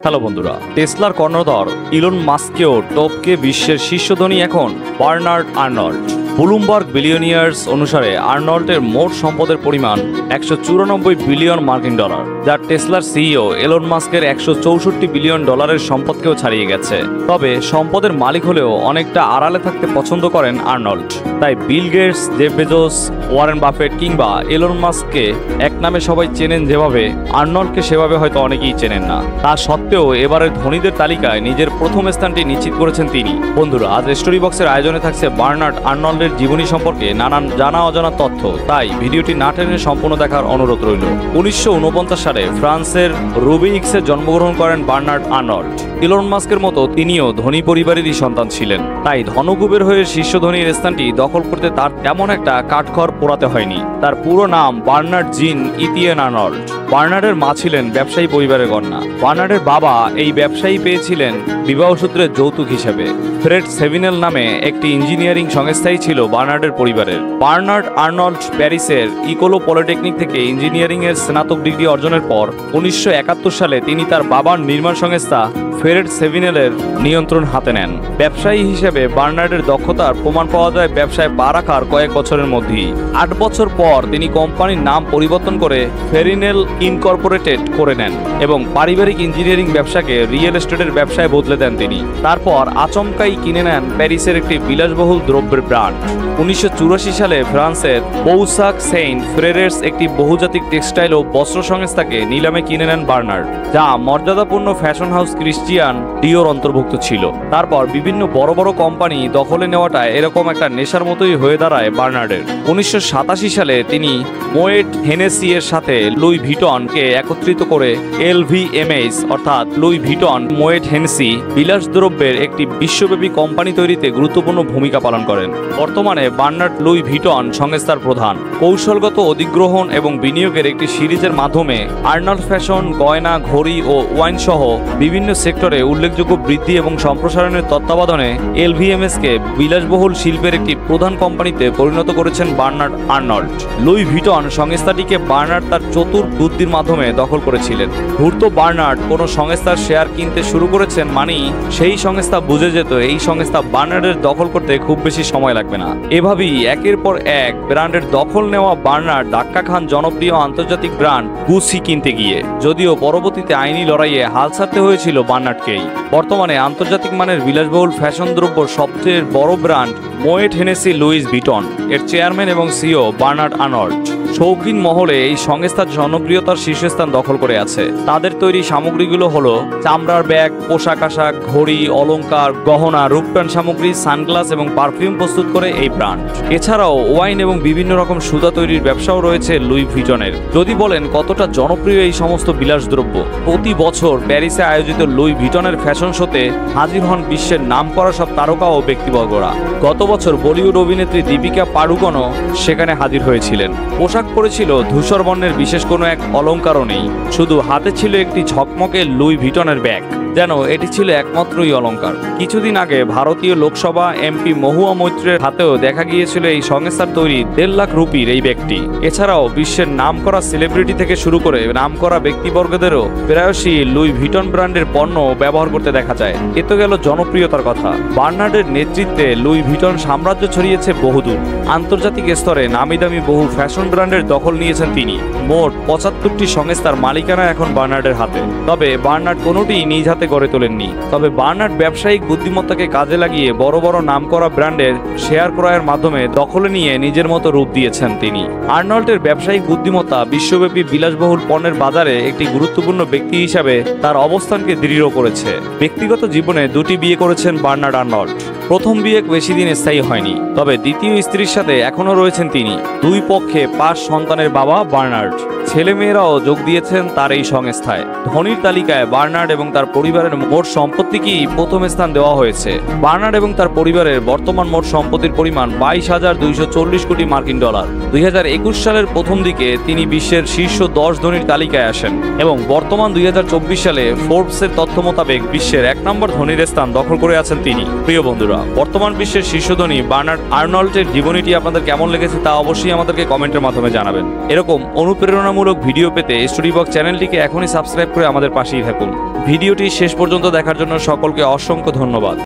Hello বন্ধুরা, টেসলার কর্ণধর Elon মাস্ককেও টপকে বিশ্বের শীর্ষ ধনী এখন বার্নার্ড আর্নল্ড। ব্লুমবার্গ বিলিয়নিয়ার্স অনুসারে আর্নল্ডের মোট সম্পদের পরিমাণ 194 বিলিয়ন মার্কিন ডলার, যা টেসলার সিইও এলন মাস্কের 164 বিলিয়ন ডলারের সম্পদকেও ছাড়িয়ে গেছে। তবে সম্পদের মালিক হলেও অনেকটা আড়ালে থাকতে পছন্দ করেন আর্নল্ড। তাই Bill Gates, Jeff Bezos, Warren Buffett কিংবা এলন মাস্ককে এক নামে সবাই চেনেন যেভাবে, আর্নল্ডকে সেভাবে হয়তো অনেকেই চেনেন না। তা সত্ত্বেও এবারের ধনীদের তালিকায় নিজের প্রথম স্থানটি নিশ্চিত করেছেন তিনি। বন্ধুরা, আজ স্টোরি বক্সের আয়োজনে থাকছে বার্নার্ড আর্নল্ডের জীবনী সম্পর্কে নানান জানা অজানা তথ্য, তাই ভিডিওটি না টেনে সম্পূর্ণ দেখার অনুরোধ রইল। 1949 সালে ফ্রান্সের রুবিক্সে জন্মগ্রহণ করেন বার্নার্ড আর্নল্ড। ইলন মাস্কের মতো তিনিও ধনী পরিবারেরই সন্তান ছিলেন, তাই ধনকুবের হয়ে শীর্ষ ধনীর স্থানটি দখল করতে তার তেমন একটা কাঠখড় পোড়াতে হয়নি। তার পুরো নাম বার্নার্ড জিন ইতিয়েন আর্নল্ড। বার্নার্ডের মা ছিলেন ব্যবসায়ী পরিবারের কন্যা। বার্নার্ডের বাবা এই ব্যবসায়ী পেয়েছিলেন বিবাহসূত্রে যৌতুক হিসেবে। ফ্রেড সেভিনেল নামে একটি ইঞ্জিনিয়ারিং সংস্থাই ছিল বার্নার্ডের পরিবারের। বার্নার্ড আর্নল্ড প্যারিসের ইকোলো পলিটেকনিক থেকে ইঞ্জিনিয়ারিং এর স্নাতক ডিগ্রি অর্জনের পর 1971 সালে তিনি তার বাবার নির্মাণ সংস্থা ফ্রেড সেভিনেলের নিয়ন্ত্রণ হাতে নেন। ব্যবসায়ী হিসেবে বার্নার্ডের দক্ষতার প্রমাণ পাওয়া যায় ব্যবসায় পা রাখার কয়েক বছরের মধ্যেই। 8 বছর পর তিনি কোম্পানির নাম পরিবর্তন করে ফেরিনেল ইনকর্পোরেটেড করে নেন এবং পারিবারিক ইঞ্জিনিয়ারিং ব্যবসাকে রিয়েল এস্টেটের ব্যবসায় বদলে দেন তিনি। তারপর আচমকাই কিনে নেন প্যারিসের একটি বিলাসবহুল দ্রব্যের ব্র্যান্ড। 1984 সালে ফ্রান্সের বৌসাক সেইন্ট ফ্রেরের্স একটি বহুজাতিক টেক্সটাইল ও বস্ত্র সংস্থাকে নিলামে কিনে নেন বার্নার্ড, যা মর্যাদাপূর্ণ ফ্যাশন হাউস ক্রিশ্চিয়ান ডিওর অন্তর্ভুক্ত ছিল। তারপর বিভিন্ন বড় বড় কোম্পানি দখলে নেওয়াটা এরকম একটা নেশার মতোই হয়ে দাঁড়ায় বার্নার্ডের। 1987 সালে তিনি মোয়েট হেনেসি এর সাথে লুই ভিটনকে একত্রিত করে LVMH অর্থাৎ লুই ভিটন মোয়েট হেনেসি বিলাসদ্রব্যের একটি বিশ্বব্যাপী কোম্পানি তৈরিতে গুরুত্বপূর্ণ ভূমিকা পালন করেন। বর্তমানে বার্নার্ড লুই ভিটন সংস্থার প্রধান। কৌশলগত অধিগ্রহণ এবং বিনিয়োগের একটি সিরিজের মাধ্যমে আর্নল্ড ফ্যাশন, গয়না, ঘড়ি ও ওয়াইন সহ বিভিন্ন সেক্টরে উল্লেখযোগ্য বৃদ্ধি এবং সম্প্রসারণের তত্ত্বাবধানে LVMH-কে বিলাসবহুল শিল্পের একটি প্রধান কোম্পানিতে পরিণত করেছেন বার্নার্ড আর্নল্ড। লুই ভিটন সংস্থাটিকে বার্নার্ড তার চতুর বুদ্ধির মাধ্যমে দখল করেছিলেন। ধূর্ত বার্নার্ড কোনো সংস্থার শেয়ার কিনতে শুরু করেছেন মানেই সেই সংস্থা বুঝে যেত এই সংস্থা বার্নার্ডের দখল করতে খুব বেশি সময় লাগবে না। এভাবেই একের পর এক ব্র্যান্ডের দখল নেওয়া বার্নার্ড ধাক্কা খান জনপ্রিয় আন্তর্জাতিক ব্র্যান্ড গুচি কিনতে গিয়ে, যদিও পরবর্তীতে আইনি লড়াইয়ে হাল ছাড়তে হয়েছিল বার্নার্ডকেই। বর্তমানে আন্তর্জাতিক মানের বিলাসবহুল ফ্যাশন দ্রব্য সবচেয়ে বড় ব্র্যান্ড মোয়েট হেনেসি লুইস ভিটন এর চেয়ারম্যান এবং সিইও বার্নার্ড আর্নল্ড। শৌখিন মহলে এই সংস্থার জনপ্রিয়তার শীর্ষস্থান দখল করে আছে। তাদের তৈরি সামগ্রীগুলো হলো চামড়ার ব্যাগ, পোশাক আশাক, ঘড়ি, অলংকার, গহনা, রূপটান সামগ্রী, সানগ্লাস এবং পারফিউম প্রস্তুত করে এই ব্র্যান্ড। এছাড়াও ওয়াইন এবং বিভিন্ন রকম সুতা তৈরির ব্যবসাও রয়েছে লুই ভিটনের। যদি বলেন কতটা জনপ্রিয় এই সমস্ত বিলাসদ্রব্য, প্রতি বছর প্যারিসে আয়োজিত লুই ভিটনের ফ্যাশন শোতে হাজির হন বিশ্বের নামকরা সব তারকা ও ব্যক্তিবর্গরা। গত বছর বলিউড অভিনেত্রী দীপিকা পাড়ুকোনও সেখানে হাজির হয়েছিলেন। পোশাক পরেছিল ধূসর বর্ণের বিশেষ কোনো এক অলংকারও নেই, শুধু হাতে ছিল একটি ঝকমকে লুই ভিটনের ব্যাগ, যেন এটি ছিল একমাত্রই অলংকার। কিছুদিন আগে ভারতীয় লোকসভা এমপি মহুয়া মৈত্রের হাতেও দেখা গিয়েছিল এই সংস্থার তৈরি 1.5 লাখ রুপির এই ব্যাগটি। এছাড়াও বিশ্বের নামকরা সেলিব্রিটি থেকে শুরু করে নামকরা ব্যক্তিবর্গদেরও প্রায়শই লুই ভিটন ব্র্যান্ডের পণ্য ব্যবহার করতে দেখা যায়। এ তো গেল জনপ্রিয়তার কথা। বার্নার্ডের নেতৃত্বে লুই ভিটন সাম্রাজ্য ছড়িয়েছে বহুদূর। আন্তর্জাতিক স্তরে নামি দামি বহু ফ্যাশন ব্র্যান্ডের দখল নিয়েছেন তিনি। মোট 75টি সংস্থার মালিকানা এখন বার্নার্ডের হাতে। তবে বার্নার্ড কোনোটি নিজ হাতে গড়ে তোলেননি। তবে বার্নার্ড ব্যবসায়িক বুদ্ধিমত্তাকে কাজে লাগিয়ে বড় বড় নামকরা ব্র্যান্ডের শেয়ার ক্রয়ের মাধ্যমে দখলে নিয়ে নিজের মতো রূপ দিয়েছেন তিনি। আর্নল্ডের ব্যবসায়িক বুদ্ধিমত্তা বিশ্বব্যাপী বিলাসবহুল পণ্যের বাজারে একটি গুরুত্বপূর্ণ ব্যক্তি হিসাবে তার অবস্থানকে দৃঢ় করেছে। ব্যক্তিগত জীবনে 2টি বিয়ে করেছেন বার্নার্ড আর্নল্ড। প্রথম বিয়ে বেশি দিন স্থায়ী হয়নি, তবে দ্বিতীয় স্ত্রীর সাথে এখনও রয়েছেন তিনি। 2 পক্ষে 5 সন্তানের বাবা বার্নার্ড। ছেলেমেয়েরাও যোগ দিয়েছেন তার এই সংস্থায়। ধনীর তালিকায় বার্নার্ড এবং তার পরিবার পরিবারের মোট সম্পত্তি কি প্রথম স্থান দেওয়া হয়েছে। বার্নার্ড এবং তার পরিবারের বর্তমান মোট সম্পত্তির পরিমাণ 22,240 কোটি মার্কিন ডলার। 2021 সালের প্রথম দিকে তিনি বিশ্বের শীর্ষ 10 ধনীর তালিকায় আসেন এবং বর্তমান 2024 সালে ফোর্বসের তথ্য মোতাবেক বিশ্বের 1 নম্বর ধনীর স্থান দখল করে আছেন তিনি। প্রিয় বন্ধুরা, বর্তমান বিশ্বের শীর্ষ ধনী বার্নার্ড আর্নল্টের জীবনীটি আপনাদের কেমন লেগেছে তা অবশ্যই আমাদেরকে কমেন্টের মাধ্যমে জানাবেন। এরকম অনুপ্রেরণামূলক ভিডিও পেতে স্টোরিবক্স চ্যানেলটিকে এখনই সাবস্ক্রাইব করে আমাদের পাশেই থাকুন। ভিডিওটি শেষ পর্যন্ত দেখার জন্য সকলকে অসংখ্য ধন্যবাদ।